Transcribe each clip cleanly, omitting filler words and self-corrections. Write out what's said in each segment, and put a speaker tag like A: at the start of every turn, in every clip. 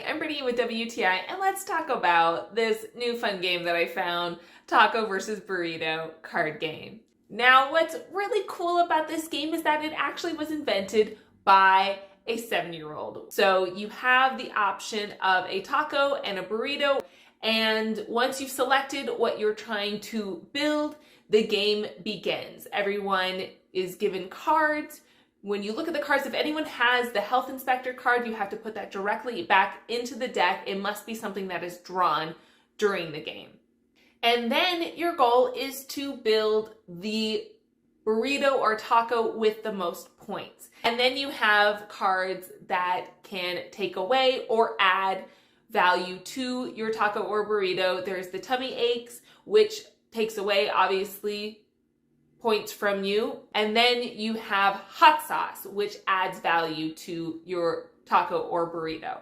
A: Hi, I'm Brittany with WTI, and let's talk about this new fun game that I found, Taco versus Burrito card game. Now, what's really cool about this game is that it actually was invented by a 7-year-old. So you have the option of a taco and a burrito, and once you've selected what you're trying to build, the game begins. Everyone is given cards. When you look at the cards, if anyone has the health inspector card, you have to put that directly back into the deck. It must be something that is drawn during the game. And then your goal is to build the burrito or taco with the most points. And then you have cards that can take away or add value to your taco or burrito. There's the tummy aches, which takes away, obviously, points from you. And then you have hot sauce, which adds value to your taco or burrito.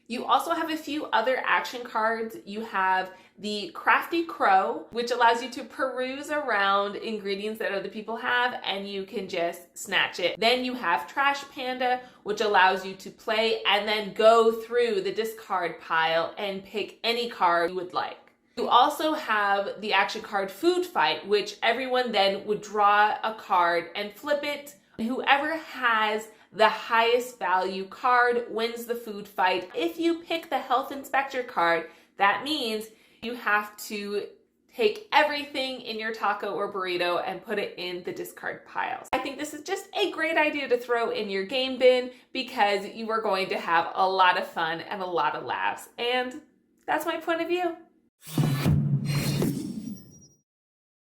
A: You also have a few other action cards. You have the Crafty Crow, which allows you to peruse around ingredients that other people have and you can just snatch it. Then you have Trash Panda, which allows you to play and then go through the discard pile and pick any card you would like. You also have the action card Food Fight, which everyone then would draw a card and flip it. Whoever has the highest value card wins the food fight. If you pick the health inspector card, that means you have to take everything in your taco or burrito and put it in the discard piles. I think this is just a great idea to throw in your game bin because you are going to have a lot of fun and a lot of laughs. And that's my point of view.